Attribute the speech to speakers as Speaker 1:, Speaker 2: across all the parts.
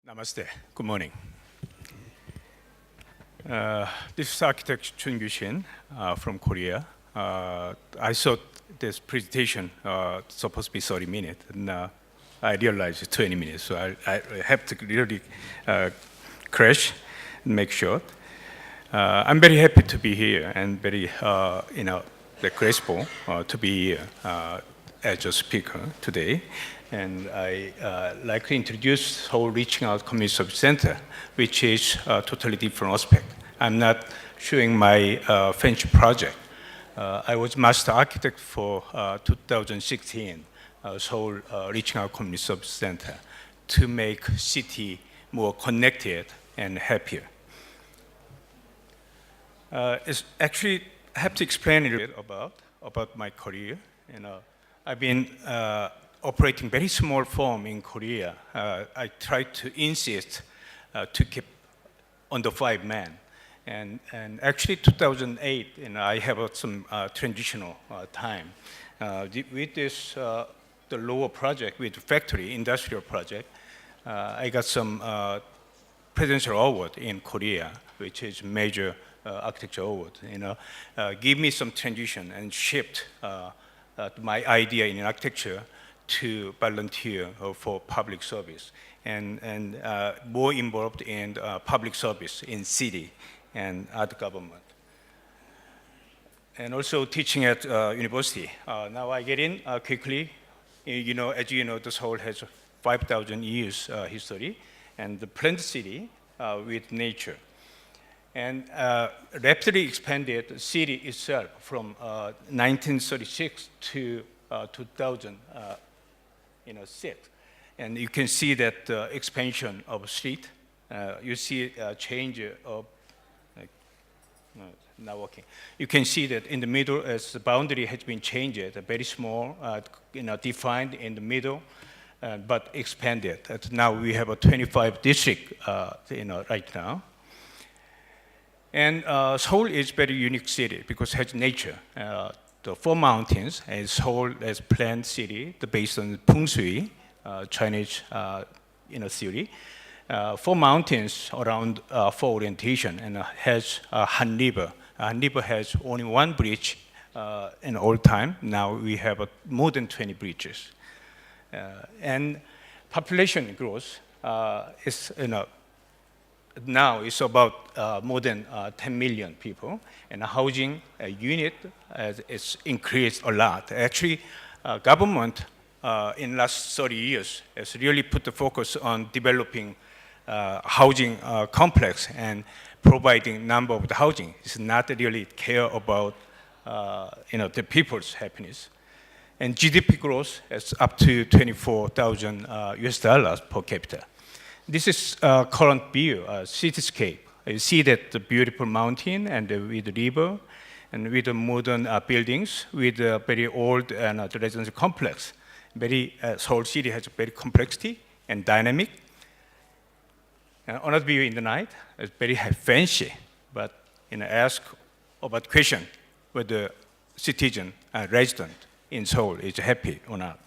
Speaker 1: Namaste. Good morning. This is architect Chun Gyu-shin from Korea. I thought this presentation supposed to be 30 minutes, and I realized it's 20 minutes, so I have to really crash and make sure. I'm very happy to be here and very, grateful to be here as a speaker today. And I like to introduce whole Reaching Out Community Service Center, which is a totally different aspect. I'm not showing my French project. I was master architect for 2016, Seoul Reaching Out Community Service Center, to make city more connected and happier. It's actually, I have to explain a little bit about my career. I've been operating very small firm in Korea. I tried to insist to keep under 5 men. And actually 2008, I have some transitional time. With this, the lower project, with the factory, industrial project, I got some presidential award in Korea, which is major architecture award. Give me some transition and shift my idea in architecture to volunteer for public service and more involved in public service in city and other government. And also teaching at university. Now I get in quickly. As you know, this whole has 5,000 years history, and the planned city with nature. And rapidly expanded the city itself from 1936 to 2006. And you can see that expansion of street. You see a change of, no, not working. You can see that in the middle, as the boundary has been changed, very small, defined in the middle, but expanded. Now we have a 25 district, right now. And Seoul is very unique city because it has nature. The 4 mountains, and Seoul as planned city, based on Feng Shui, Chinese theory. 4 mountains around 4 orientation, and has Han River. Han River has only 1 bridge in old time. Now we have more than 20 bridges. And population growth is, now it's about more than 10 million people, and the housing unit is increased a lot. Actually, government in last 30 years has really put the focus on developing housing complex and providing number of the housing. It's not really care about the people's happiness. And GDP growth is up to 24,000 US dollars per capita. This is current view, cityscape. You see that the beautiful mountain and with the river, and with the modern buildings, with the very old and the residential complex. Seoul city has a very complexity and dynamic. Another view in the night is very fancy, but ask about question whether citizen and resident in Seoul is happy or not.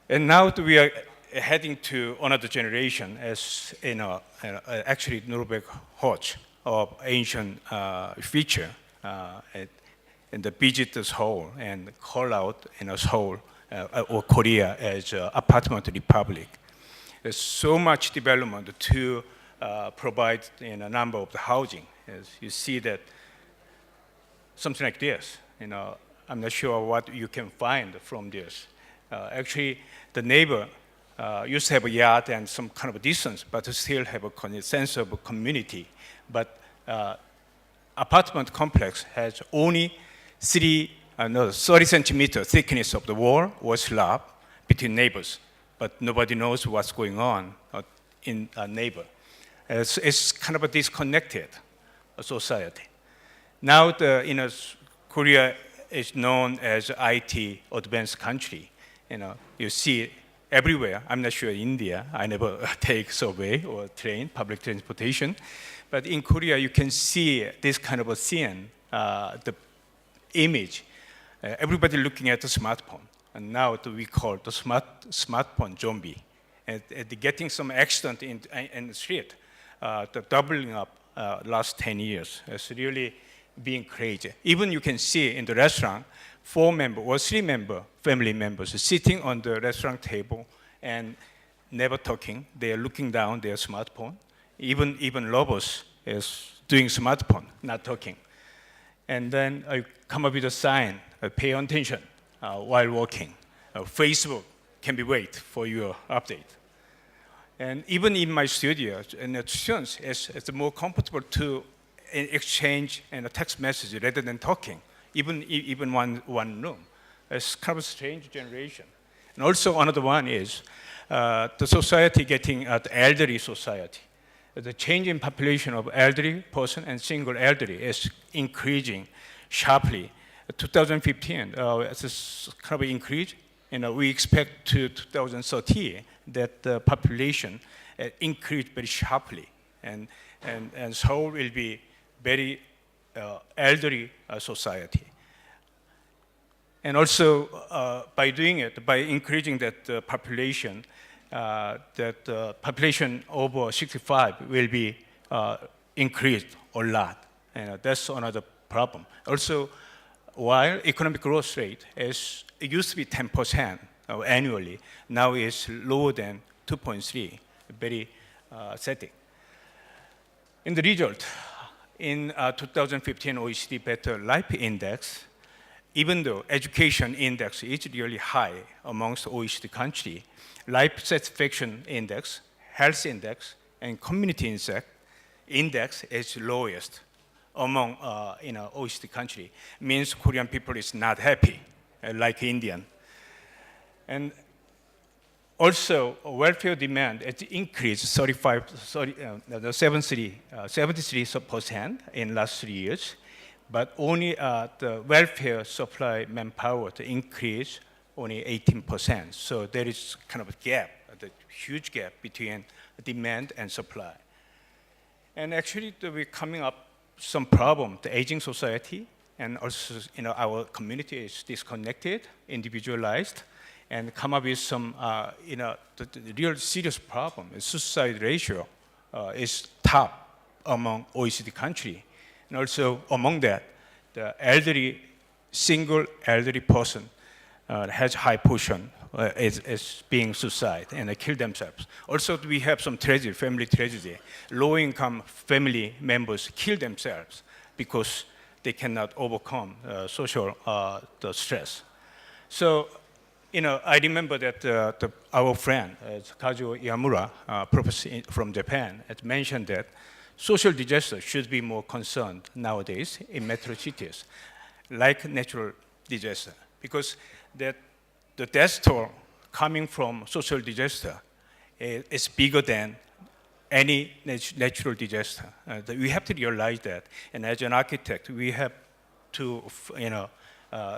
Speaker 1: And now we are heading to another generation as actually Nuremberg Horch of ancient feature and the visit Seoul and call out Seoul or Korea as apartment republic. There's so much development to provide a number of the housing. As you see that something like this. I'm not sure what you can find from this. Actually, the neighbor used to have a yard and some kind of a distance, but still have a sense of a community. But apartment complex has only 30 centimeter thickness of the wall or slab between neighbors, but nobody knows what's going on in a neighbor. It's kind of a disconnected society. Now, Korea is known as IT advanced country. You see everywhere. I'm not sure India. I never take subway or train, public transportation. But in Korea, you can see this kind of a scene, the image. Everybody looking at the smartphone. And now we call the smartphone zombie. and getting some accident in the street, the doubling up last 10 years. It's really being crazy. Even you can see in the restaurant, 4-member or 3-member family members sitting on the restaurant table and never talking. They are looking down their smartphone. Even lovers is doing smartphone, not talking. And then I come up with a sign, pay attention while walking. Facebook can be wait for your update. And even in my studio, and the students, it's more comfortable to exchange a text message rather than talking, even one room. It's kind of a strange generation. And also another one is the society getting the elderly society. The change in population of elderly person and single elderly is increasing sharply. 2015, it's kind of increase. We expect to 2030 that the population increase very sharply, and Seoul will be very elderly society. And also, by doing it, by increasing that population, that population over 65 will be increased a lot. And that's another problem. Also, while economic growth rate it used to be 10% annually, now it's lower than 2.3, very static. In the result, in 2015 OECD Better Life Index, even though education index is really high amongst OECD countries, life satisfaction index, health index, and community index is lowest among OECD country. Means Korean people is not happy, like Indian. And also, welfare demand has increased 73% in last 3 years, but only the welfare supply manpower to increase only 18%. So there is kind of a gap, a huge gap between demand and supply. And actually, we're coming up some problem, the aging society, and also our community is disconnected, individualized, and come up with some the real serious problem. Suicide ratio is top among OECD country. And also among that, the elderly, single elderly person has high portion is being suicide and they kill themselves. Also, we have some tragedy, family tragedy. Low-income family members kill themselves because they cannot overcome social the stress. So, I remember that our friend, Kazuo Yamura, professor from Japan, had mentioned that social disaster should be more concerned nowadays in metro cities, like natural disaster, because the death toll coming from social disaster is bigger than any natural disaster. We have to realize that, and as an architect, we have to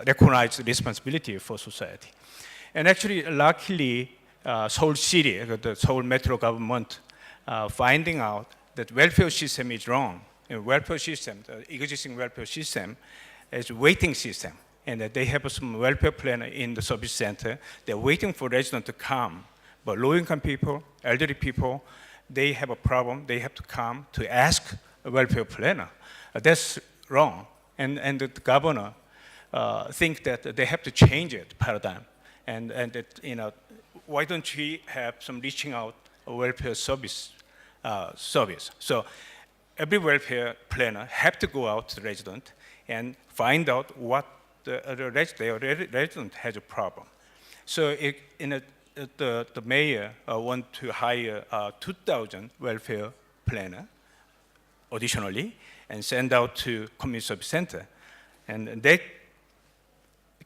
Speaker 1: recognize the responsibility for society. And actually, luckily, Seoul City, the Seoul Metro government, finding out that welfare system is wrong. Welfare system, the existing welfare system, is a waiting system, and that they have some welfare planner in the service center. They're waiting for residents to come, but low-income people, elderly people, they have a problem. They have to come to ask a welfare planner. That's wrong, and the governor think that they have to change it paradigm. And that, why don't we have some reaching out a welfare service? So every welfare planner have to go out to the resident and find out what the resident has a problem. So the mayor want to hire 2,000 welfare planner additionally and send out to community service center, and they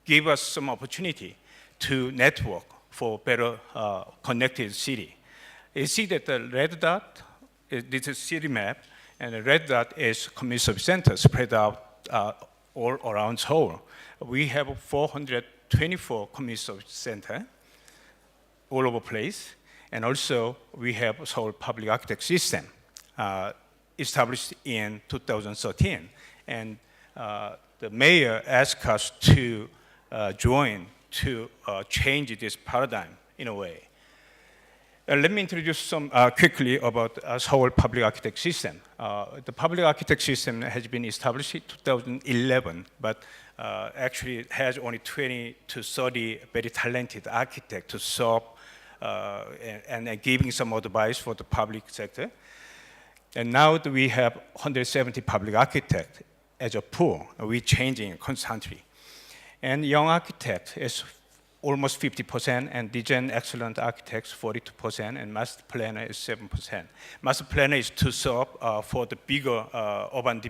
Speaker 1: give us some opportunity to network for better connected city. You see that the red dot, this is city map, and the red dot is community service center spread out all around Seoul. We have 424 community service center all over place, and also we have Seoul Public Architect System established in 2013, and the mayor asked us to join to change this paradigm in a way. Let me introduce some quickly about Seoul Public Architect System. The public architect system has been established in 2011, but actually has only 20 to 30 very talented architects to serve and giving some advice for the public sector. And now that we have 170 public architects as a pool, we're changing constantly. And young architects is almost 50%, and design excellent architects 42%, and master planner is 7%. Master planner is to serve for the bigger urban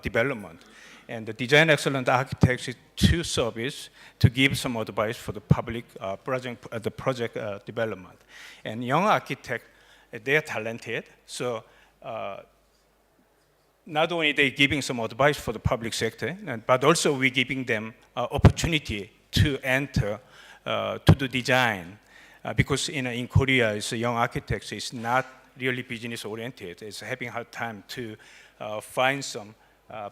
Speaker 1: development. And the design excellent architects is to service to give some advice for the public project development. And young architects, they are talented, so not only they giving some advice for the public sector, but also we giving them opportunity to enter to do design, because in Korea, young architects is not really business oriented. It's having a hard time to find some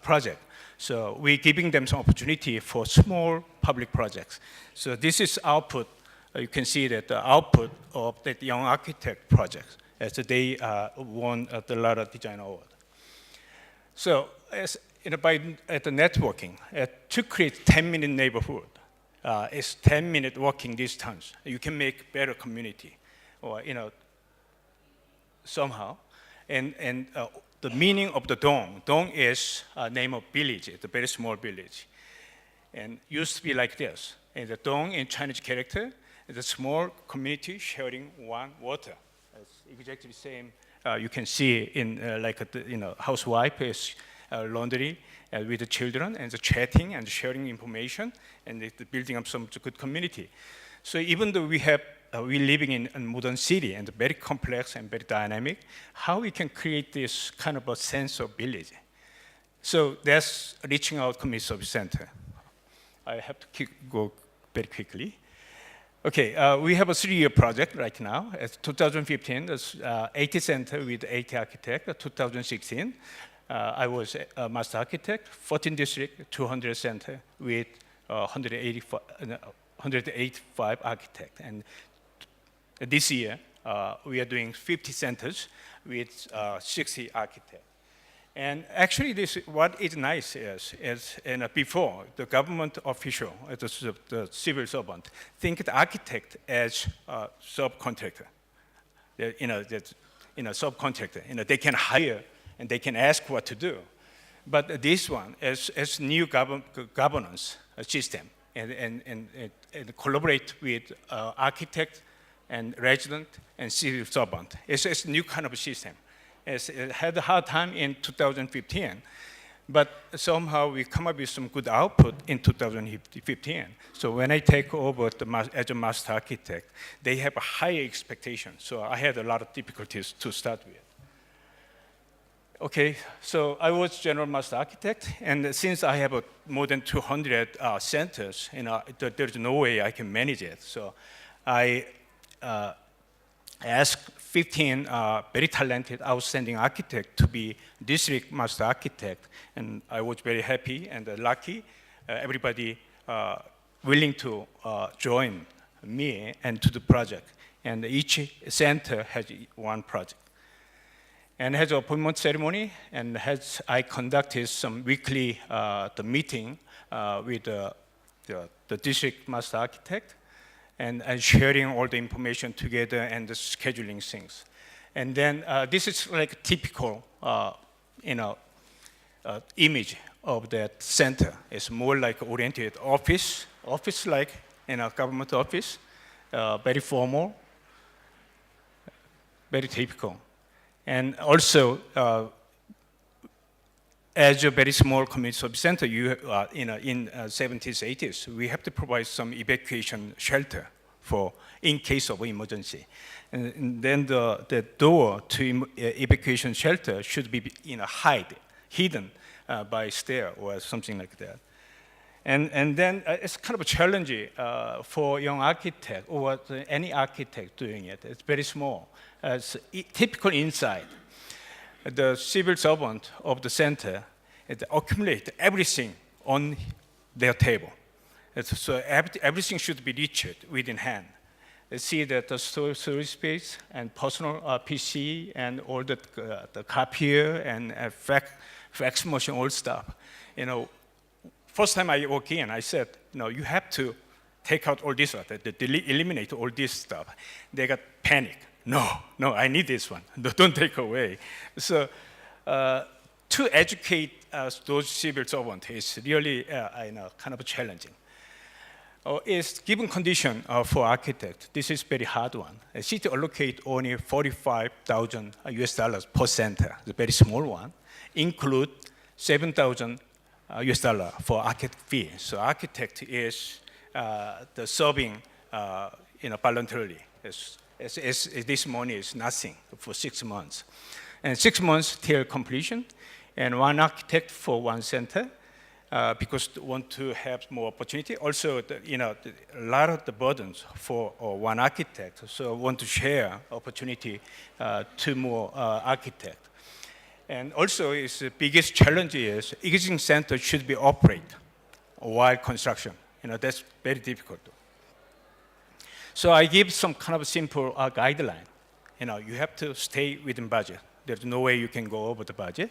Speaker 1: project. So we're giving them some opportunity for small public projects. So this is output. You can see that the output of that young architect projects as they won a lot of design award. So as by the networking, to create 10-minute neighborhood, it's 10-minute walking distance. You can make better community, or somehow. And the meaning of the dong. Dong is a name of village. It's a very small village, and used to be like this. And the dong in Chinese character is a small community sharing one water. It's exactly the same. You can see in like housewife is laundry with the children, and the chatting and sharing information, and the building up some good community. So even though we're living in a modern city and very complex and very dynamic, how we can create this kind of a sense of village? So that's reaching out community service center. I have to go very quickly. Okay, we have a 3-year project right now. It's 2015, there's 80 center with 80 architects. 2016, I was a master architect, 14 district, 200 center with 185 architects. And this year, we are doing 50 centers with 60 architects. And actually, what is nice is before, the government official, the civil servant, think the architect as a subcontractor. Subcontractor. They can hire and they can ask what to do. But this one is new governance system and collaborate with architect and resident and civil servant. It's a new kind of system. It had a hard time in 2015, but somehow we come up with some good output in 2015. So when I take over as a master architect, they have a higher expectation. So I had a lot of difficulties to start with. Okay, so I was general master architect, and since I have more than 200 centers, there's no way I can manage it. So I asked 15 very talented, outstanding architects to be district master architect, and I was very happy and lucky. Everybody willing to join me and to the project, and each center has one project. And has an appointment ceremony, and I conducted some weekly the meeting with the district master architect, and sharing all the information together and the scheduling things. And then this is like a typical image of that center. It's more like oriented office like government office, very formal, very typical. And also, as a very small community service center, in 70s, 80s, we have to provide some evacuation shelter in case of emergency. And then the door to evacuation shelter should be hidden by stair or something like that. And then it's kind of a challenge for young architect or any architect doing it. It's very small. It's typical inside. The civil servant of the center accumulate everything on their table. So everything should be reached within hand. see that the storage space and personal PC and all the copier and fax machine, all stuff. First time I walk in, I said, you have to take out all this, eliminate all this stuff. They got panic. No, I need this one. Don't take away. So to educate those civil servants is really kind of challenging. Is given condition for architect, this is very hard one. A city allocate only $45,000 US per center, the very small one, include $7,000 US for architect fee. So architect is the serving voluntarily. As this money is nothing for 6 months. And 6 months till completion, and one architect for one center, because they want to have more opportunity. Also, a lot of the burdens for one architect, so want to share opportunity to more architects. And also, the biggest challenge is existing center should be operate while construction. That's very difficult. So I give some kind of simple guideline. You have to stay within budget. There's no way you can go over the budget.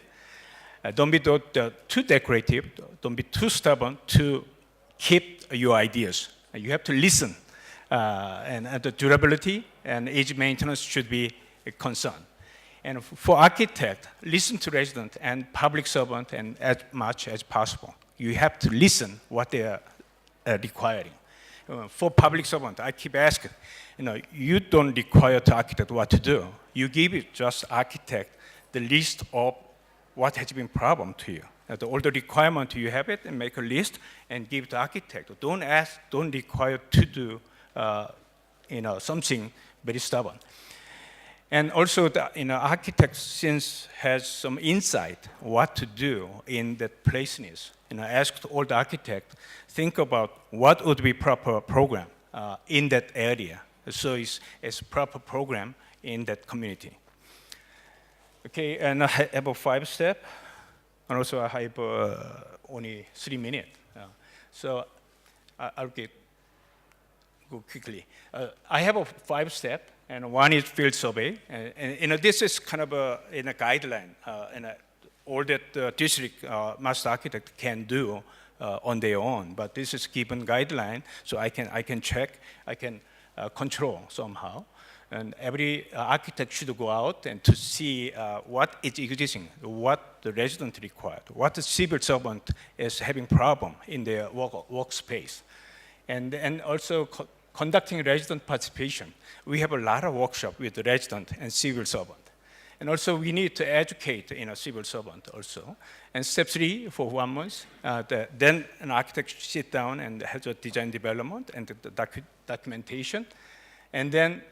Speaker 1: Don't be too decorative. Don't be too stubborn to keep your ideas. You have to listen. And the durability and age maintenance should be a concern. And for architect, listen to resident and public servant and as much as possible. You have to listen what they are requiring. For public servant, I keep asking, you don't require the architect what to do. You give it just architect the list of what has been problem to you. All the requirement you have it and make a list and give the architect. Don't require to do something very stubborn. And also, the architect since has some insight what to do in that placeness. Asked all the architects think about what would be proper program in that area. So it's proper program in that community. Okay, and I have a 5-step, and also I have only 3 minutes. So I'll go quickly. I have a 5-step. And one is field survey, and this is kind of a guideline, all that district master architect can do on their own. But this is given guideline, so I can check, I can control somehow. And every architect should go out and to see what is existing, what the resident required, what the civil servant is having problem in their workspace, and also conducting resident participation. We have a lot of workshop with the resident and civil servant. And also we need to educate civil servant also. And step 3 for 1 month, then an architect sit down and has a design development and the documentation. And then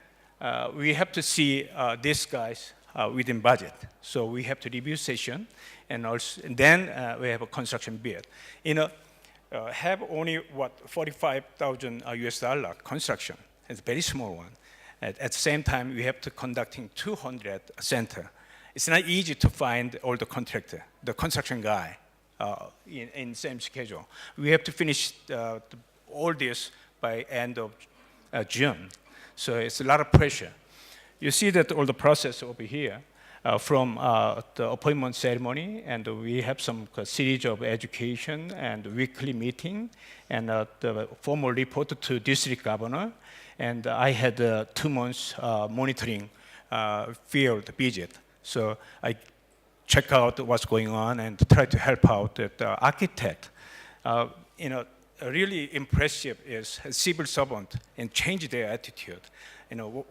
Speaker 1: we have to see these guys within budget. So we have to review session, and then we have a construction bid. Have only $45,000 US construction. It's a very small one. At the same time, we have to conducting 200 center. It's not easy to find all the contractor, the construction guy, in same schedule. We have to finish all this by end of June. So it's a lot of pressure. You see that all the process over here. From the appointment ceremony, and we have some series of education and weekly meeting, and the formal report to district governor, and I had 2 months monitoring field visit. So I check out what's going on and try to help out the architect. Really impressive is a civil servant and change their attitude.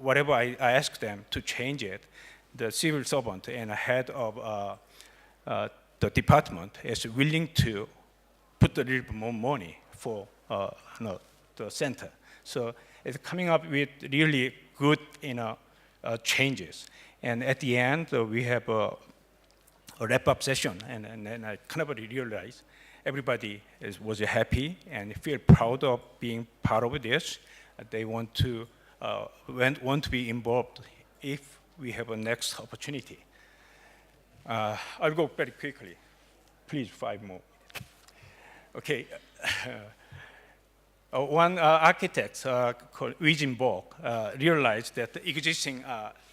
Speaker 1: Whatever I ask them to change it, the civil servant and head of the department is willing to put a little bit more money for the center. So it's coming up with really good changes. And at the end, we have a wrap-up session, and then I kind of realized everybody was happy and feel proud of being part of this. They want to be involved if we have a next opportunity. I'll go very quickly. Please, 5 more. Okay. One architect called Wijinborg realized that the existing,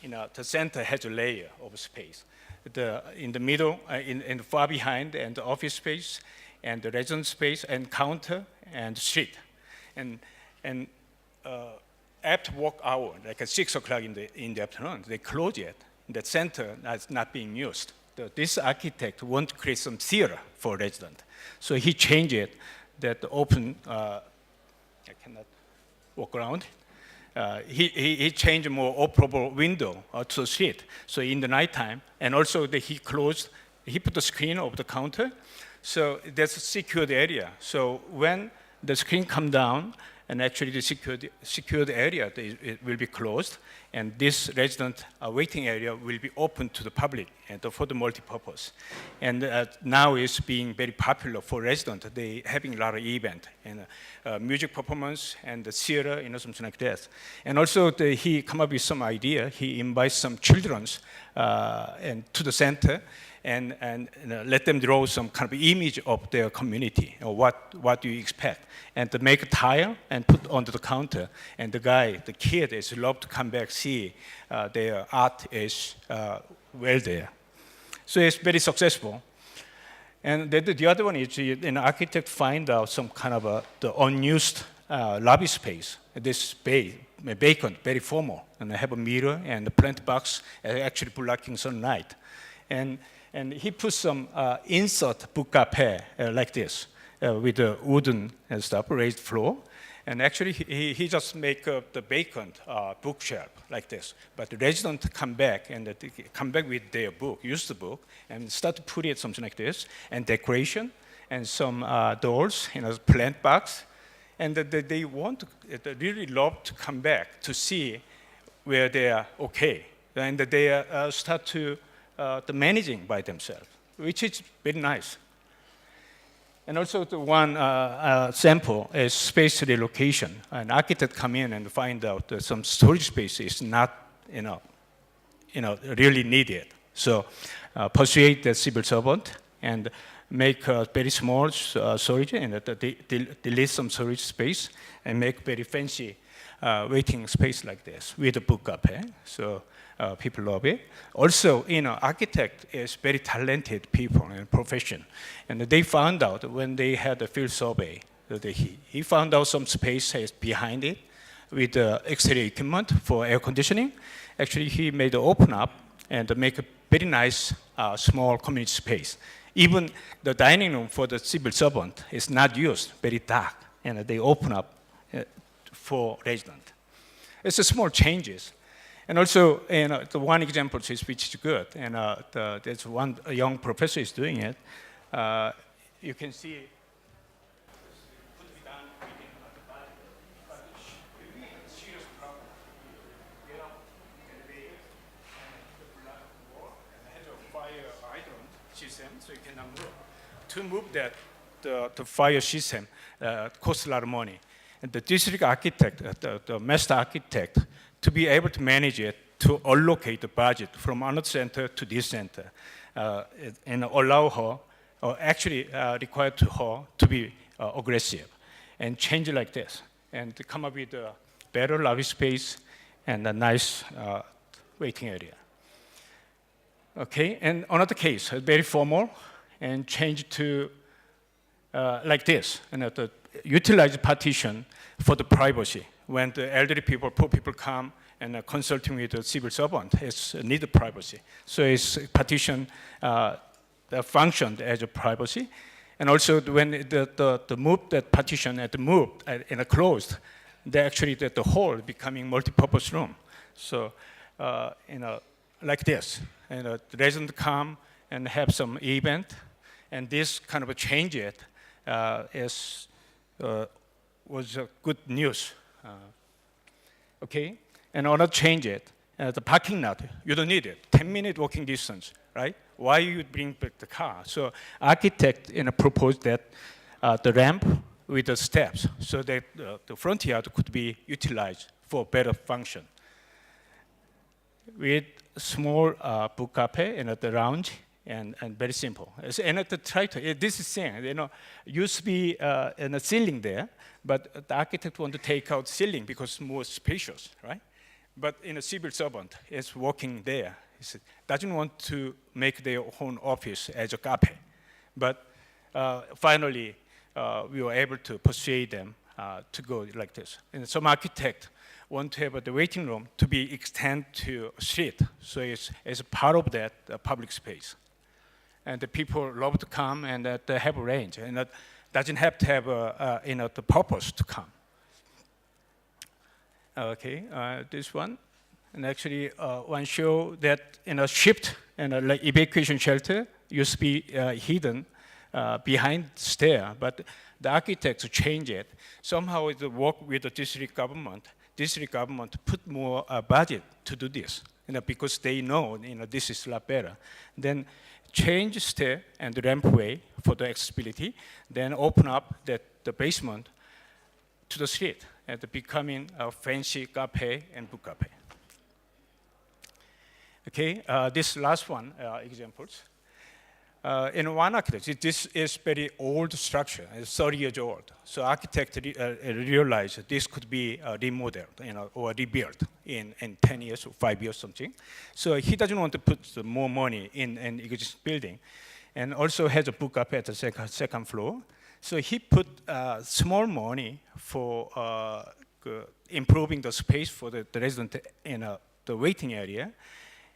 Speaker 1: the center has a layer of space. In the middle, in far behind, and the office space, and the residence space, and counter, and street. And after work hour, like at 6 o'clock in the afternoon, they close it. The center is not being used. This architect wanted to create some theater for resident. So he changed it that open, I cannot walk around. He changed more operable window to the street. So in the nighttime, and also he put the screen over the counter. So that's a secured area. So when the screen come down, and actually the secured area it will be closed, and this resident waiting area will be open to the public and for the multi-purpose. And now it's being very popular for residents. They having a lot of event and music performance and the theater, something like that. And also he come up with some idea. He invites some children to the center and let them draw some kind of image of their community, or what do you expect, and to make a tile and put onto the counter. And the kid is love to come back, see their art is well there. So it's very successful. And the other one is an architect find out some kind of the unused lobby space. This vacant, very formal, and I have a mirror and a plant box actually blocking sunlight. And he put some insert book cafe like this with the wooden and stuff, raised floor. And actually, he just make the vacant bookshelf like this. But the residents come back and they come back with their book, use the book, and start to put it something like this, and decoration, and some doors, plant box. And they really love to come back to see where they are okay. And they start to the managing by themselves, which is very nice. And also the one sample is space relocation. An architect come in and find out that some storage space is not really needed. So persuade the civil servant and make a very small storage and delete some storage space and make very fancy waiting space like this with a book cafe. So people love it. Also, architect is very talented people and profession. And they found out when they had a field survey, that he found out some space is behind it with exterior equipment for air conditioning. Actually, he made it open up and make a very nice small community space. Even the dining room for the civil servant is not used, very dark, and they open up for resident. It's a small changes. And also, the one example is which is good, and there's one young professor is doing it. You can see it could be done within the body, but it really a serious problem. You get up and lay it, and the blood wall, and has a fire hydrant system, so you cannot move. To move that, the fire system costs a lot of money. And the district architect, the master architect, to be able to manage it, to allocate the budget from another center to this center, and allow her, or actually require to her to be aggressive and change it like this, and to come up with a better lobby space and a nice waiting area. Okay, and another case, very formal, and change to like this, and utilize partition for the privacy. When the elderly people, poor people come and consulting with the civil servant, it's need privacy. So it's partition functioned as a privacy. And also when the move that partition at the moved and closed, they actually the whole becoming multi-purpose room. So like this, the resident come and have some event, and this kind of a change it was good news. Okay, and another change it. The parking lot, you don't need it. 10-minute walking distance, right? Why you bring back the car? So architect proposed that the ramp with the steps, so that the front yard could be utilized for better function. With small book cafe and the lounge and very simple. And at the try to, this is thing, used to be in a ceiling there, but the architect want to take out ceiling because it's more spacious, right? But in a civil servant, is working there. He doesn't want to make their own office as a cafe. But finally, we were able to persuade them to go like this. And some architect want to have the waiting room to be extended to a street. So it's part of that public space. And the people love to come and they have a range. And that doesn't have to have the purpose to come. Okay, this one. And actually, one show that in a shift and like evacuation shelter used to be hidden behind stair, but the architects changed it. Somehow it worked with the district government. District government put more budget to do this, because they know this is a lot better. Then change stair and the rampway for the accessibility, then open up the basement to the street and becoming a fancy cafe and book cafe. Okay, this last one examples. In one architect, this is very old structure, it's 30 years old. So architect realized this could be remodeled, or rebuilt in 10 years or 5 years something. So he doesn't want to put more money in an existing building, and also has a book up at the second floor. So he put small money for improving the space for the resident in the waiting area.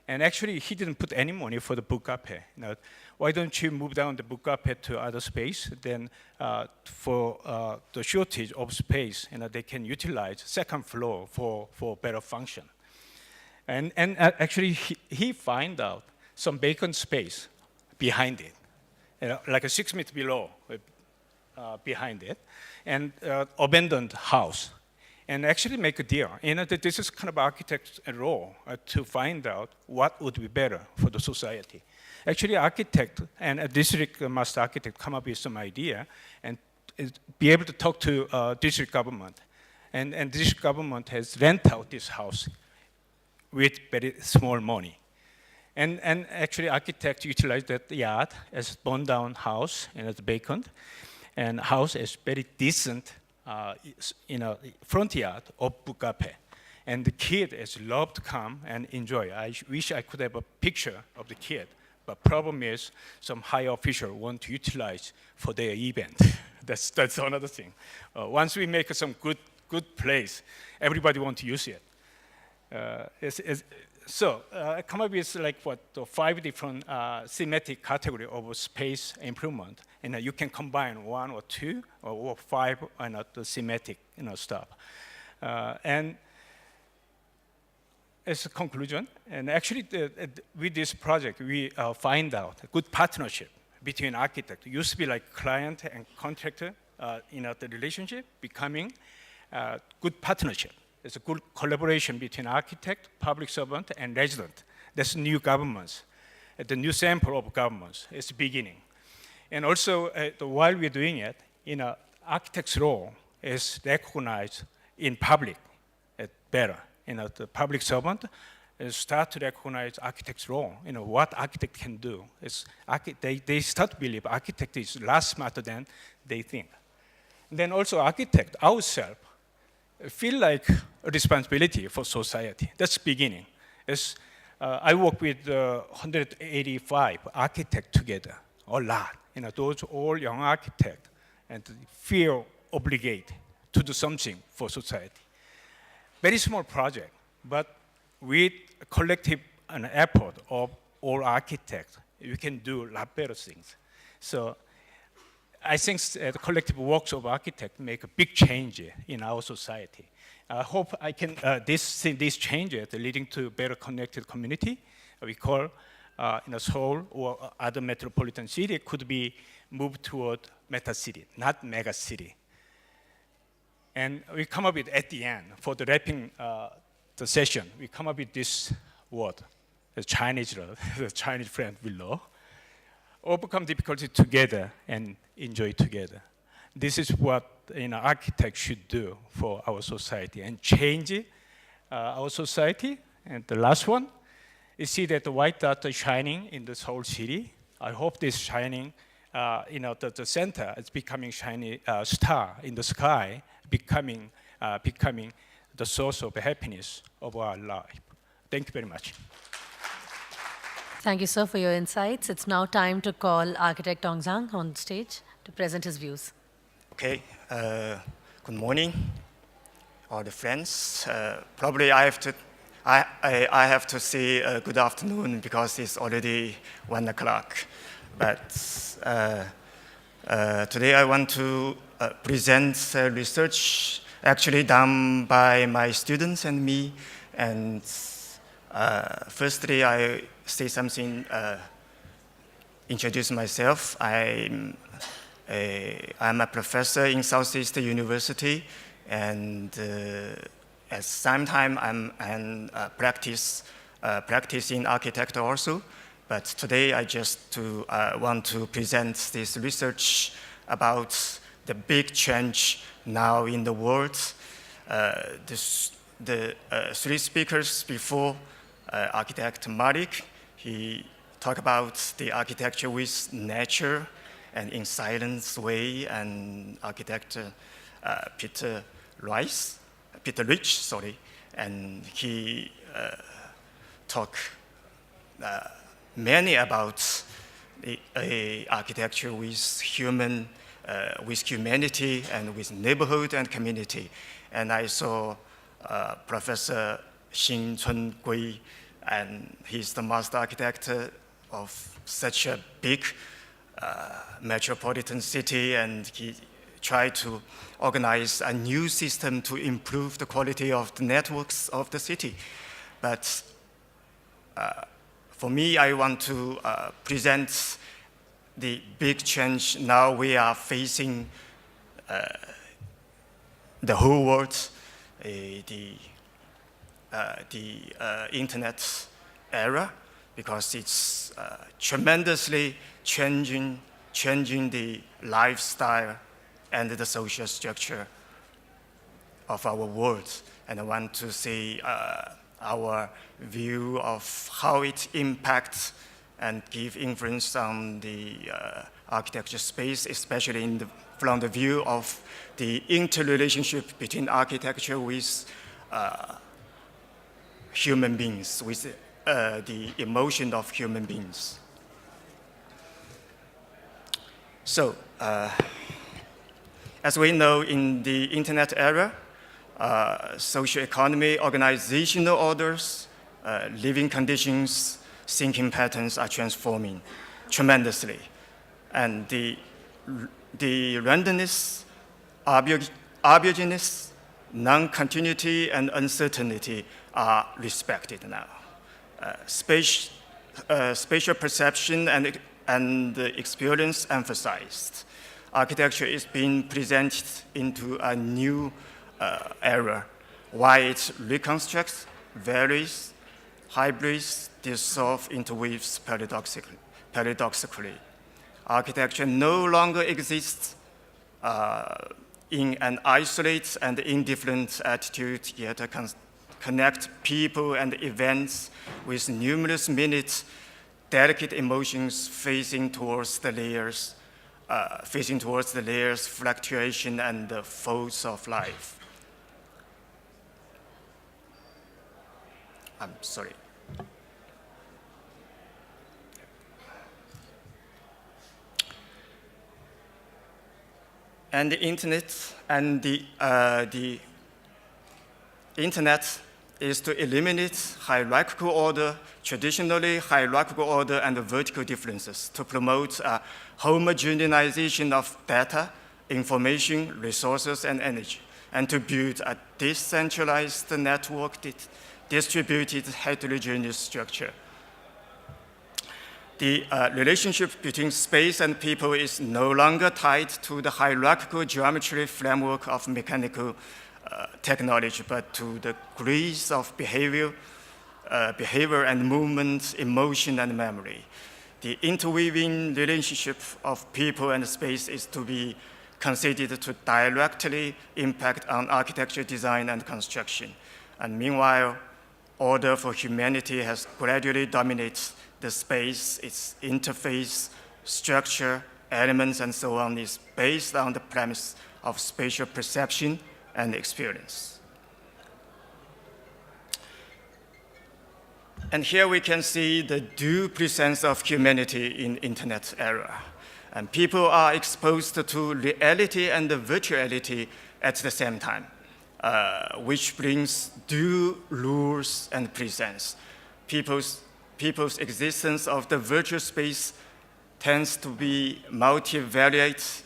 Speaker 1: And actually, he didn't put any money for the book cafe. Why don't you move down the book cafe to other space? Then for the shortage of space, they can utilize second floor for better function. And actually, he find out some vacant space behind it, like a 6 meters below behind it, and abandoned house. And actually make a deal. This is kind of architect's role to find out what would be better for the society. Actually, architect and a district master architect come up with some idea and be able to talk to district government. And district government has rent out this house with very small money. And actually, architect utilized that yard as burned down house and it's vacant. And house is very decent front yard of book cafe. And the kid is love to come and enjoy. I wish I could have a picture of the kid, but problem is some high official want to utilize for their event. That's another thing. Once we make some good place, everybody want to use it. So I come up with like the 5 different thematic category of space improvement, and you can combine 1 or 2 or 5 the thematic stuff. And as a conclusion, and actually with this project we find out a good partnership between architect. It used to be like client and contractor, the relationship becoming good partnership. It's a good collaboration between architect, public servant, and resident. That's new governments. The new sample of governments is the beginning. And also, while we're doing it, architect's role is recognized in public better. The public servant start to recognize architect's role. What architect can do. They start to believe architect is a lot smarter than they think. And then also architect ourselves feel like a responsibility for society. That's the beginning. I work with 185 architects together, a lot. Those all young architects, and feel obligated to do something for society. Very small project, but with a collective effort of all architects, we can do a lot better things. So I think the collective works of architects make a big change in our society. I hope I can, this changes leading to better connected community. We call Seoul or other metropolitan city could be moved toward meta city, not mega city. And we come up with, at the end, for the wrapping the session, we come up with this word, the Chinese friend below. Overcome difficulty together and enjoy together. This is what architects should do for our society and change our society. And the last one, you see that the white dot is shining in the Seoul city. I hope this shining, the center is becoming shiny star in the sky, becoming the source of happiness of our life. Thank you very much.
Speaker 2: Thank you, sir, for your insights. It's now time to call architect Tong Zhang on stage to present his views.
Speaker 3: Okay, good morning, all the friends. Probably I have to say good afternoon because it's already 1 o'clock. But today I want to present research actually done by my students and me. And firstly, I say something, introduce myself. I'm a professor in Southeast University, and at the same time, I'm practicing architect also. But today, I just want to present this research about the big change now in the world. The three speakers before, architect Malik, he talked about the architecture with nature and in silence way, and architect Peter Rich, and he talked many about the architecture with humanity and with neighborhood and community. And I saw Professor Xin Chun Gui, and he's the master architect of such a big metropolitan city, and he tried to organize a new system to improve the quality of the networks of the city. But for me, I want to present the big change now we are facing the whole world, the internet era, because it's tremendously changing the lifestyle and the social structure of our world. And I want to see our view of how it impacts and give influence on the architecture space, especially from the view of the interrelationship between architecture with human beings, with the emotion of human beings. So, as we know, in the internet era, social economy, organizational orders, living conditions, thinking patterns are transforming tremendously. And the randomness, arbitrariness, non-continuity, and uncertainty are respected now. Spatial perception and experience emphasized. Architecture is being presented into a new era, while it reconstructs, varies, hybrids, dissolve, interweaves paradoxically. Architecture no longer exists in an isolated and indifferent attitude, yet connect people and events with numerous minutes, delicate emotions facing towards the layers, fluctuation, and the folds of life. I'm sorry. And the internet is to eliminate hierarchical order, traditionally hierarchical order and vertical differences, to promote a homogenization of data, information, resources, and energy, and to build a decentralized network, distributed heterogeneous structure. The relationship between space and people is no longer tied to the hierarchical geometry framework of mechanical technology, but to the degrees of behavior and movement, emotion, and memory. The interweaving relationship of people and space is to be considered to directly impact on architecture, design, and construction. And meanwhile, order for humanity has gradually dominated the space, its interface, structure, elements, and so on is based on the premise of spatial perception and experience. And here we can see the dual presence of humanity in internet era. And people are exposed to reality and virtuality at the same time, which brings dual rules and presence. People's existence of the virtual space tends to be multivariate,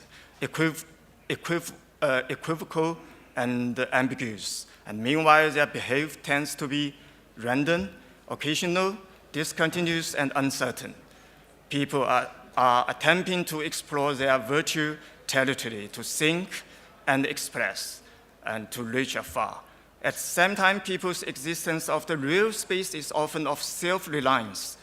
Speaker 3: equivocal, and ambiguous. And meanwhile, their behavior tends to be random, occasional, discontinuous, and uncertain. People are attempting to explore their virtual territory, to think and express, and to reach afar. At the same time, people's existence of the real space is often of self-reliance,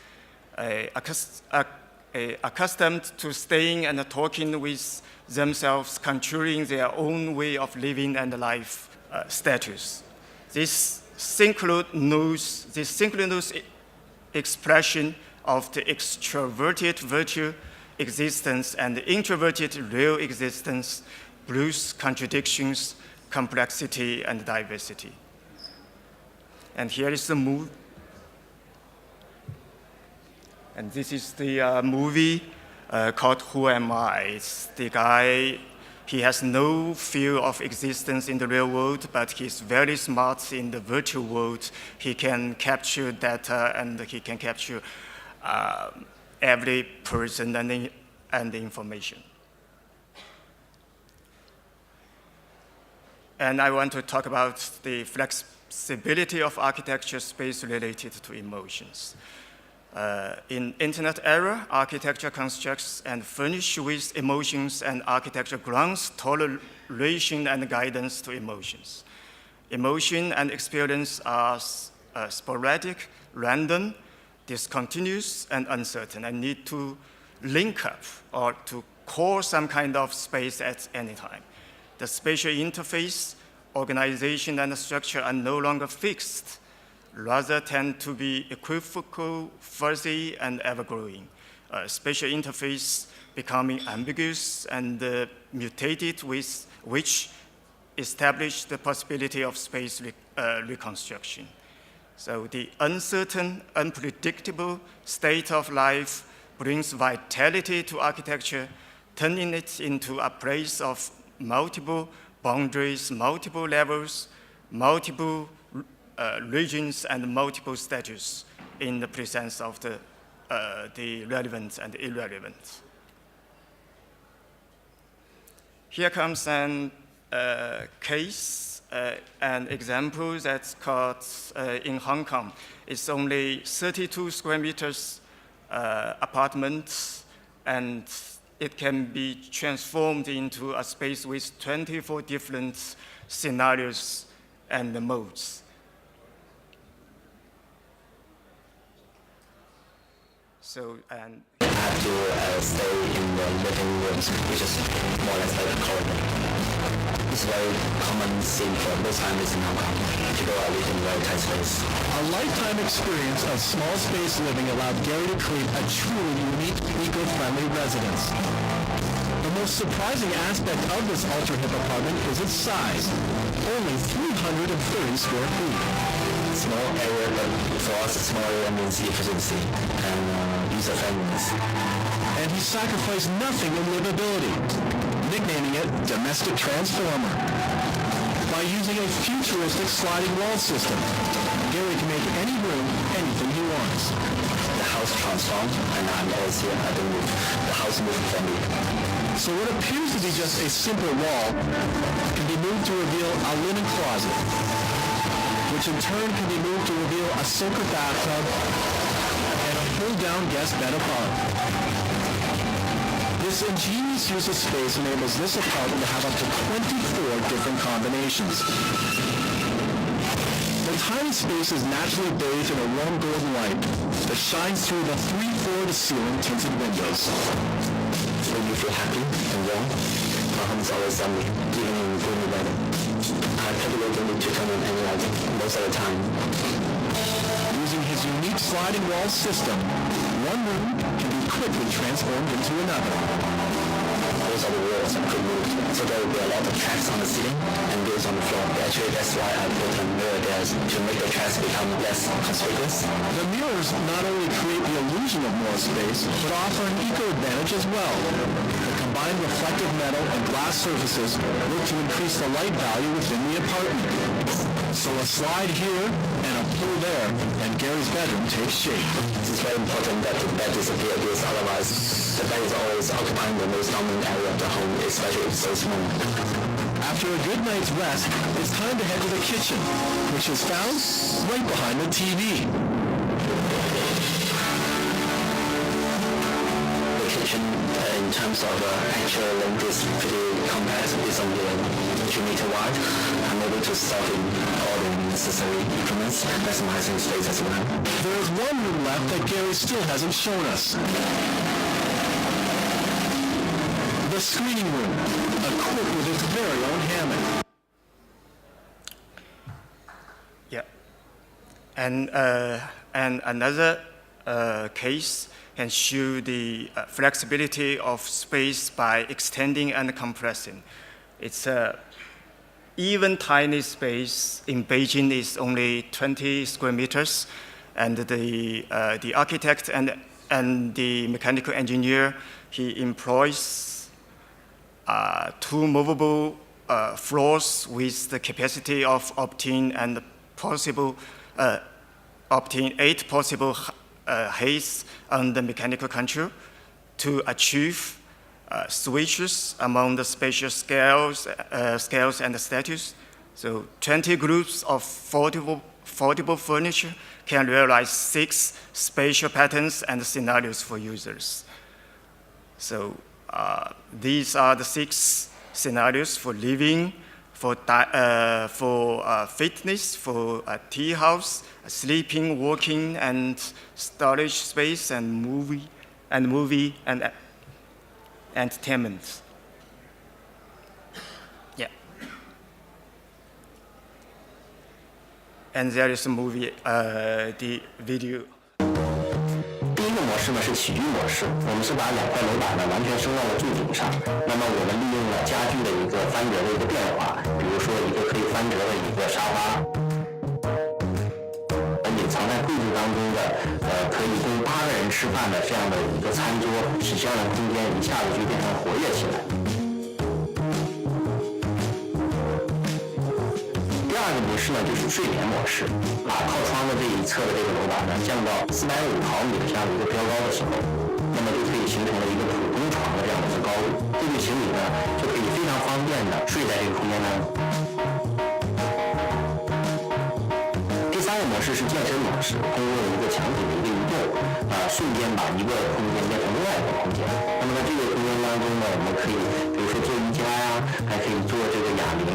Speaker 3: accustomed to staying and talking with themselves, controlling their own way of living and life status. This synchronous expression of the extroverted virtual existence and the introverted real existence brews contradictions, complexity, and diversity. And here is the movie. And this is the movie called Who Am I? It's the guy, he has no fear of existence in the real world, but he's very smart in the virtual world. He can capture data and he can capture every person and the information. And I want to talk about the flexibility of architecture space related to emotions. In internet era, architecture constructs and furnish with emotions, and architecture grants toleration and guidance to emotions. Emotion and experience are sporadic, random, discontinuous, and uncertain, and need to link up or to call some kind of space at any time. The spatial interface, organization, and structure are no longer fixed, rather tend to be equivocal, fuzzy, and ever-growing. Spatial interface becoming ambiguous and mutated, with which establish the possibility of space reconstruction. So the uncertain, unpredictable state of life brings vitality to architecture, turning it into a place of multiple boundaries, multiple levels, multiple regions, and multiple status in the presence of the relevant and irrelevant. Here comes an case, an example that's caught in Hong Kong. It's only 32 square meters apartment, and it can be transformed into a space with 24 different scenarios and modes. So, and
Speaker 4: I have to stay in the living rooms, which is more or less like a corridor. It's a very common scene for most families in Hong Kong. People are living in very tight space.
Speaker 5: A lifetime experience of small space living allowed Gary to create a truly unique, eco-friendly residence. The most surprising aspect of this ultra-hip apartment is its size, only 330 square feet.
Speaker 4: Small area, but for us, a small area means efficiency and user-friendliness.
Speaker 5: And he sacrificed nothing in livability, nicknaming it Domestic Transformer. By using a futuristic sliding wall system, Gary can make any room anything he wants.
Speaker 4: The house transformed, and I'm always here. I don't move. The house moves for me.
Speaker 5: So what appears to be just a simple wall can be moved to reveal a linen closet, which in turn can be moved to reveal a soaker bathtub and a pull-down guest bed above. This ingenious use of space enables this apartment to have up to 24 different combinations. The tiny space is naturally bathed in a warm golden light that shines through the 3 floor-to-ceiling tinted windows.
Speaker 4: When you feel happy and warm, my home is always sunny, even in gloomy weather. People don't need to come in any most of the time.
Speaker 5: Using his unique sliding wall system, quickly transformed into another.
Speaker 4: Those are the walls and could move. So there will be a lot of tracks on the ceiling and goes on the floor. Actually, that's why I put a mirror there to make the tracks become less conspicuous.
Speaker 5: The mirrors not only create the illusion of more space, but offer an eco-advantage as well. The combined reflective metal and glass surfaces work to increase the light value within the apartment. So a slide here and a pull there, and Gary's bedroom takes shape.
Speaker 4: It's very important that the bed disappear because otherwise the bed is always occupying the most dominant area of the home, especially if it's so small.
Speaker 5: After a good night's rest, it's time to head to the kitchen, which is found right behind the TV.
Speaker 4: The kitchen, in terms of actual length, is pretty compact. It's only 2 meter wide. I'm able to stock in all the necessary implements, maximizing space as well.
Speaker 5: There is one room left that Gary still hasn't shown us. The screening room, equipped with its very own hammock.
Speaker 3: Yeah. And another case can show the flexibility of space by extending and compressing. It's even tiny space in Beijing is only 20 square meters, and the architect and the mechanical engineer, he employs 2 movable floors with the capacity of obtaining 8 possible heights on the mechanical control to achieve switches among the spatial scales and statues. So 20 groups of foldable furniture can realize 6 spatial patterns and scenarios for users. So these are the 6 scenarios for living, for fitness, for a tea house, sleeping, working, and storage space, and movie and entertainment. Yeah. And there is a movie, the video.
Speaker 4: 第一个模式呢是起居模式，我们是把2块楼板呢完全升到了柱顶上。那么我们利用了家具的一个翻折的一个变化，比如说一个可以翻折的一个沙发，隐藏在柜子当中的可以供8个人吃饭的这样的一个餐桌，使这样的空间一下子就变成活跃起来。第二个模式呢就是睡眠模式，把靠窗的这一侧的这个楼板呢降到450毫米的这样的一个标高的时候，那么就可以形成了一个普通床的这样的一个高度，这对情侣呢就可以非常方便的睡在这个空间当中。第三个模式是健身模式，通过一个墙体的一个移动，瞬间把一个空间变成另外一个空间。那么在这个空间当中呢，我们可以比如说做瑜伽呀，还可以做这个哑铃。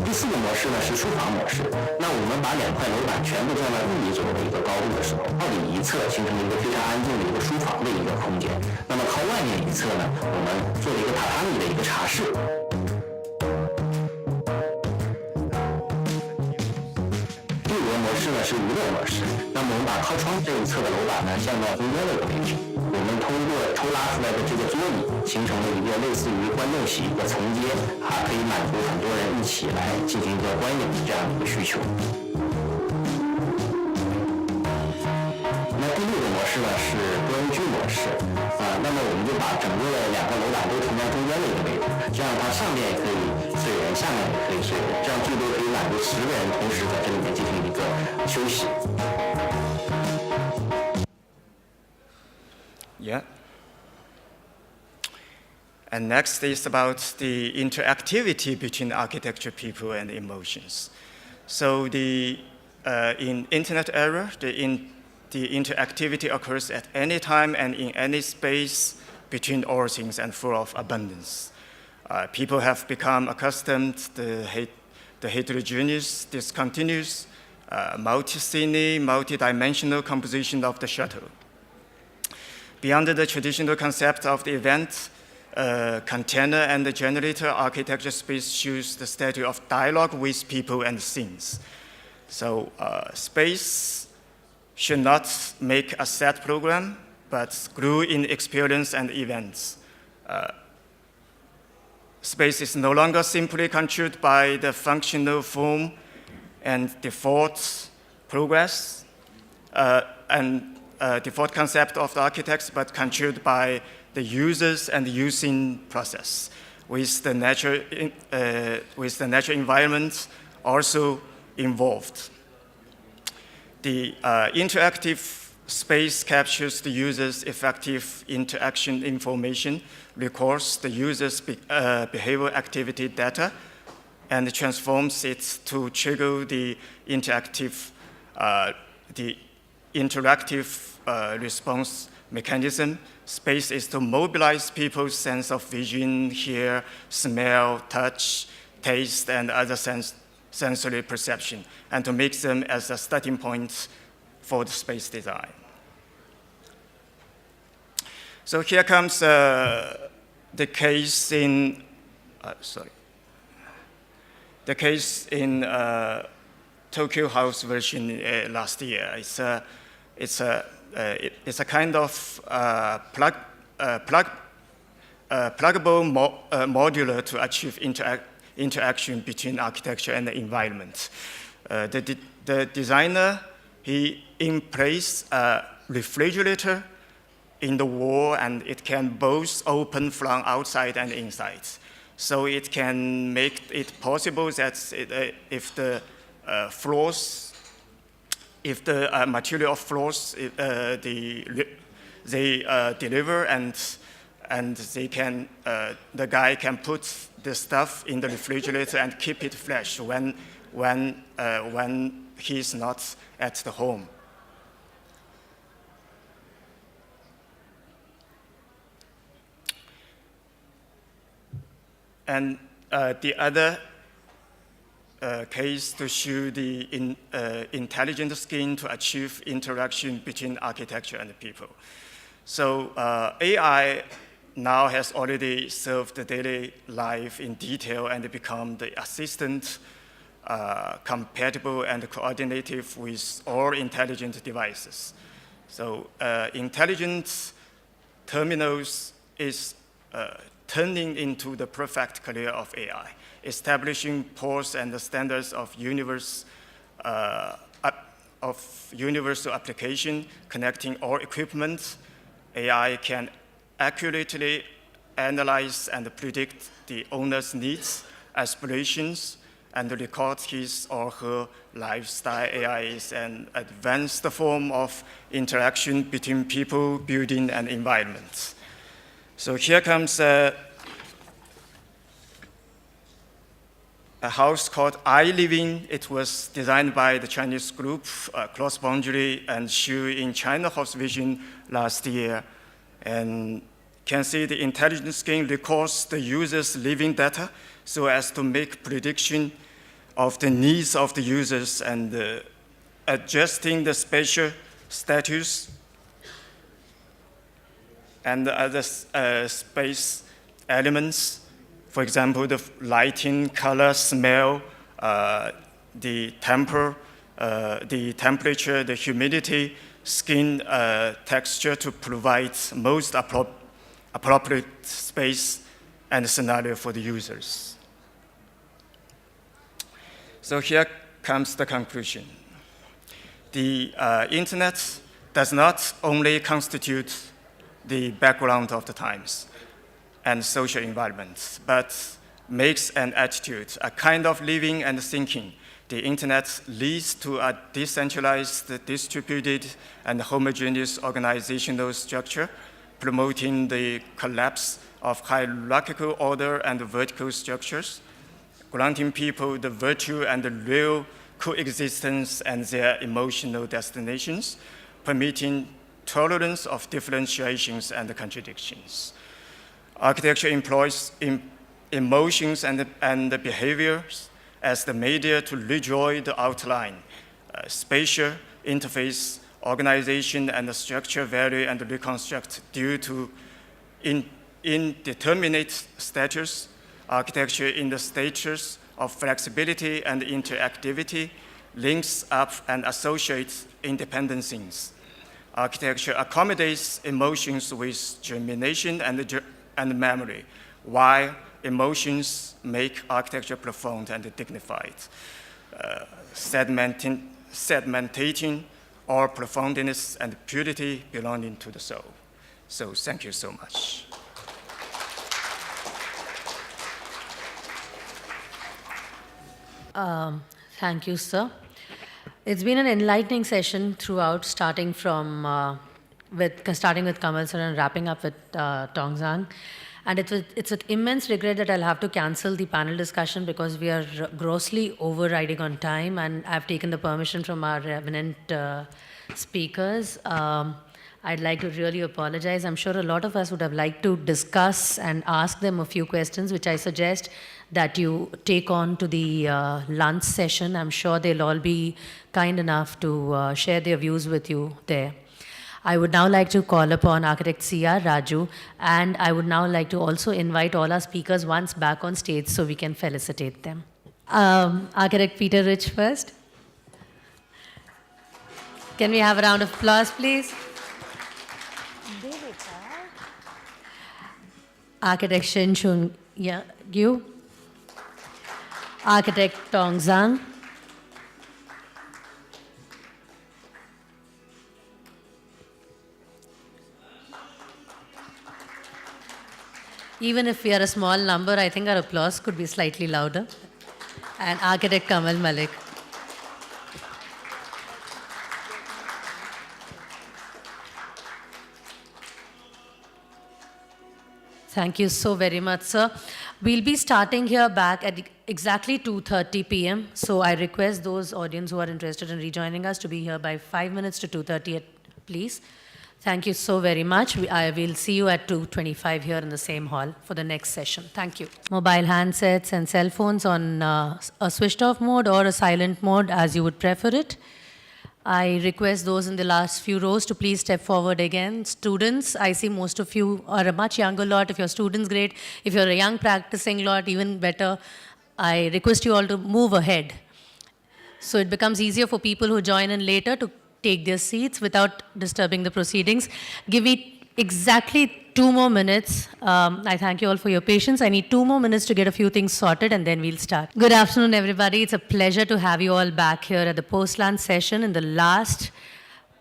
Speaker 4: 第4个模式呢是书房模式，那我们把2块楼板全部降到1米左右的一个高度的时候，靠里一侧形成了一个非常安静的一个书房的一个空间，那么靠外面一侧呢，我们做了一个榻榻米的一个茶室。第5个模式呢是娱乐模式，那么我们把靠窗这一侧的楼板呢降到中间的一个位置，我们通过抽拉出来的这个桌椅，形成了一个类似于观众席一个层阶，还可以满足很多人一起来进行一个观影的这样的一个需求。那第6个模式呢是多人居模式，那么我们就把整个的2个楼板都停在中间的一个位置，这样它上面也可以睡人，下面也可以睡人，这样最多可以满足10个人同时在这里面进行一个休息。
Speaker 3: Yeah. And next is about the interactivity between architecture, people, and emotions. So in internet era, the interactivity occurs at any time and in any space between all things and full of abundance. People have become accustomed to the heterogeneous, discontinuous, multi-scene, multi-dimensional composition of the shuttle. Beyond the traditional concept of the event, container and the generator architecture space shows the status of dialogue with people and scenes. So space should not make a set program, but grew in experience and events. Space is no longer simply controlled by the functional form and default progress and default concept of the architects, but controlled by the users and the using process, with the natural environment also involved. The interactive space captures the user's effective interaction information, records the user's behavioral activity data, and transforms it to trigger the interactive response mechanism. Space is to mobilize people's sense of vision, hear, smell, touch, taste, and other sensory perception, and to make them as a starting point for the space design. So here comes the case in, the case in Tokyo House version last year. It's a kind of pluggable modular to achieve interaction between architecture and the environment. The designer, he placed a refrigerator in the wall, and it can both open from outside and inside. So it can make it possible that if the material of floors they deliver, and they can the guy can put the stuff in the refrigerator and keep it fresh when he's not at the home. And the other case to show the intelligent skin to achieve interaction between architecture and people. So AI now has already served the daily life in detail and become the assistant compatible and coordinative with all intelligent devices. So intelligent terminals is turning into the perfect career of AI, establishing pores and the standards of universal application, connecting all equipment. AI can accurately analyze and predict the owner's needs, aspirations, and record his or her lifestyle. AI is an advanced form of interaction between people, building, and environment. So here comes a house called iLiving. It was designed by the Chinese group, Cross Boundary, and shown in China House Vision last year. And can see the intelligent skin records the user's living data so as to make prediction of the needs of the users and adjusting the spatial status and the other space elements. For example, the lighting, color, smell, the temperature, the humidity, skin texture to provide most appropriate space and scenario for the users. So here comes the conclusion. The internet does not only constitute the background of the times and social environment, but makes an attitude, a kind of living and thinking. The internet leads to a decentralized, distributed, and homogeneous organizational structure, promoting the collapse of hierarchical order and vertical structures, granting people the virtual and the real coexistence and their emotional destinations, permitting tolerance of differentiations and contradictions. Architecture employs emotions and behaviors as the media to rejoin the outline. Spatial interface, organization, and the structure vary and reconstruct due to indeterminate status. Architecture in the status of flexibility and interactivity links up and associates independent things. Architecture accommodates emotions with germination and memory, while emotions make architecture profound and dignified, segmentating all profoundness and purity belonging to the soul. So thank you so much.
Speaker 2: Thank you, sir. It's been an enlightening session throughout, starting with Kamal sir and wrapping up with Tongzang. And it's with immense regret that I'll have to cancel the panel discussion because we are grossly overriding on time, and I've taken the permission from our eminent speakers. I'd like to really apologize. I'm sure a lot of us would have liked to discuss and ask them a few questions, which I suggest that you take on to the lunch session. I'm sure they'll all be kind enough to share their views with you there. I would now like to call upon Architect C.R. Raju, and I would now like to also invite all our speakers once back on stage so we can felicitate them. Architect Peter Rich first. Can we have a round of applause, please? Architect Shin Chung Gyu. Architect Tongzang. Even if we are a small number, I think our applause could be slightly louder. And Architect Kamal Malik. Thank you so very much, sir. We'll be starting here back at exactly 2:30 p.m. So I request those audience who are interested in rejoining us to be here by 5 minutes to 2:30, please. Thank you so very much. I will see you at 2:25 here in the same hall for the next session. Thank you. Mobile handsets and cell phones on a switched off mode or a silent mode, as you would prefer it. I request those in the last few rows to please step forward again. Students, I see most of you are a much younger lot. If you're students, great. If you're a young practicing lot, even better. I request you all to move ahead, so it becomes easier for people who join in later to take their seats without disturbing the proceedings. Give me exactly 2 more minutes. I thank you all for your patience. I need 2 more minutes to get a few things sorted, and then we'll start. Good afternoon, everybody. It's a pleasure to have you all back here at the post-lunch session in the last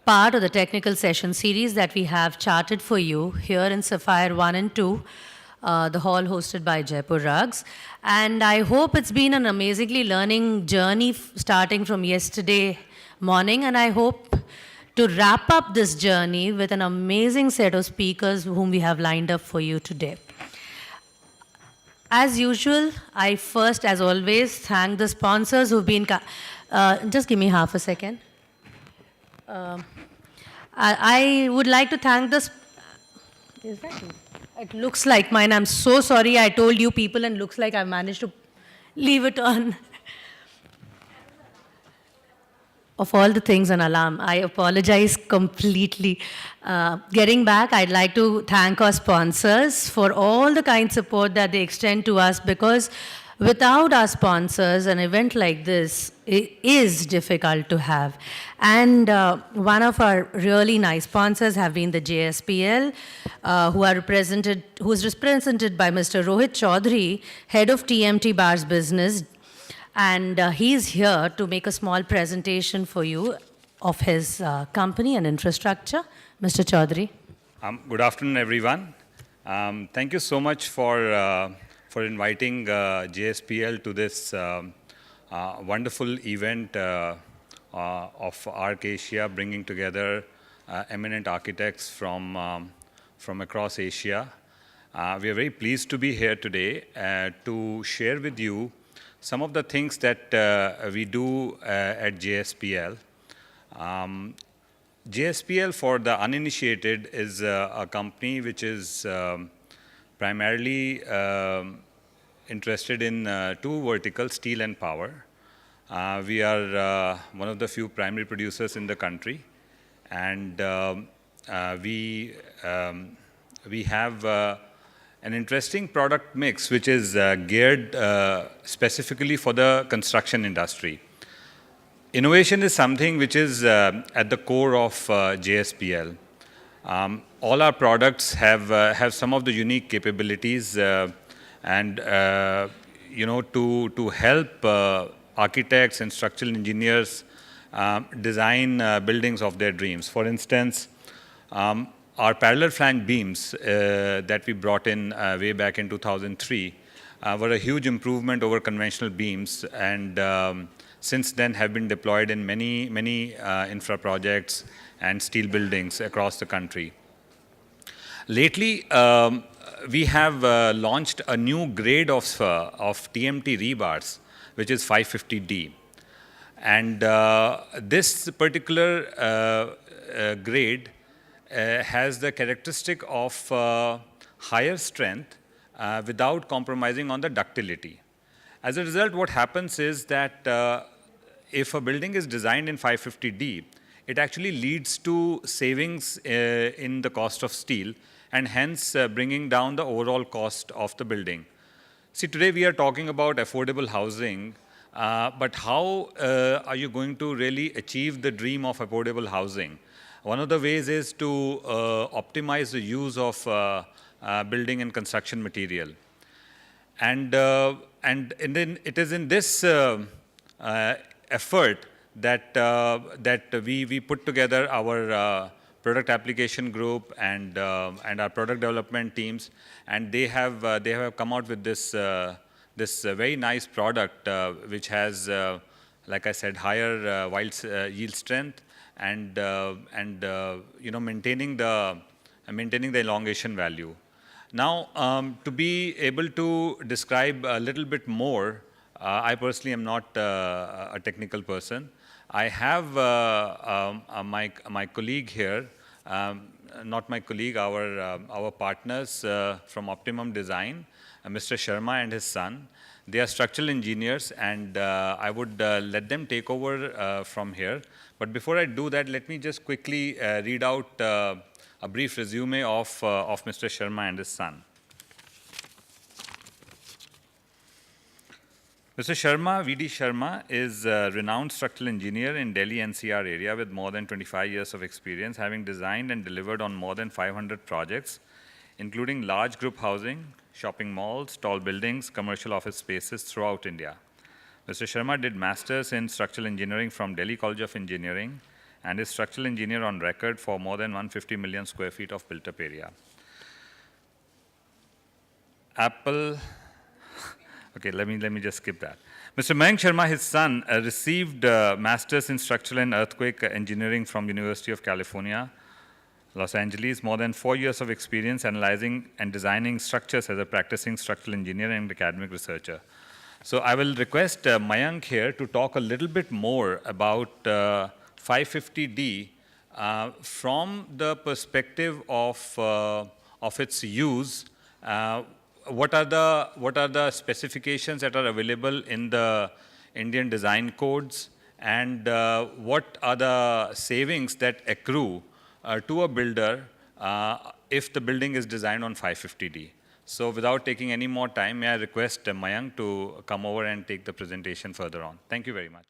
Speaker 2: part of the technical session series that we have charted for you here in Sapphire 1 and 2, the hall hosted by Jaipur Rugs. And I hope it's been an amazingly learning journey starting from yesterday morning, and I hope to wrap up this journey with an amazing set of speakers whom we have lined up for you today. As usual, I first, as always, thank the sponsors who've been... just give me half a second. I would like to thank the... Is that it looks like mine. I'm so sorry I told you people, and looks like I've managed to leave it on. Of all the things, an alarm. I apologize completely. Getting back, I'd like to thank our sponsors for all the kind support that they extend to us, because without our sponsors, an event like this is difficult to have. And one of our really nice sponsors have been the JSPL, who's represented by Mr. Rohit Chaudhary, head of TMT Bars Business. And he's here to make a small presentation for you of his company and infrastructure. Mr. Chaudhary.
Speaker 6: Good afternoon, everyone. Thank you so much for inviting JSPL to this wonderful event of ARCASIA, bringing together eminent architects from across Asia. We are very pleased to be here today to share with you some of the things that we do at JSPL. JSPL, for the uninitiated, is a company which is primarily interested in 2 verticals, steel and power. We are one of the few primary producers in the country, and we have an interesting product mix which is geared specifically for the construction industry. Innovation is something which is at the core of JSPL. All our products have some of the unique capabilities, and to help architects and structural engineers design buildings of their dreams. For instance, our parallel flange beams that we brought in way back in 2003 were a huge improvement over conventional beams, and since then have been deployed in many infra projects and steel buildings across the country. Lately, we have launched a new grade of TMT rebars, which is 550D. And this particular grade has the characteristic of higher strength without compromising on the ductility. As a result, what happens is that if a building is designed in 550D, it actually leads to savings in the cost of steel, and hence bringing down the overall cost of the building. See, today we are talking about affordable housing, but how are you going to really achieve the dream of affordable housing? One of the ways is to optimize the use of building and construction material. And then it is in this effort that we put together our product application group and our product development teams, and they have come out with this very nice product which has, like I said, higher yield strength and maintaining the elongation value. Now, to be able to describe a little bit more, I personally am not a technical person. I have my colleague here, not my colleague, our partners from Optimum Design, Mr. Sharma and his son. They are structural engineers, and I would let them take over from here. But before I do that, let me just quickly read out a brief resume of Mr. Sharma and his son. Mr. Sharma, V.D. Sharma, is a renowned structural engineer in Delhi NCR area with more than 25 years of experience, having designed and delivered on more than 500 projects, including large group housing, shopping malls, tall buildings, commercial office spaces throughout India. Mr. Sharma did Masters in Structural Engineering from Delhi College of Engineering and is structural engineer on record for more than 150 million square feet of built-up area. Okay, let me just skip that. Mr. Mayank Sharma, his son, received Masters in Structural and Earthquake Engineering from University of California, Los Angeles, more than 4 years of experience analyzing and designing structures as a practicing structural engineer and academic researcher. So I will request Mayank here to talk a little bit more about 550D from the perspective of its use. What are the specifications that are available in the Indian design codes, and what are the savings that accrue to a builder if the building is designed on 550D? So without taking any more time, may I request Mayank to come over and take the presentation further on. Thank you very much.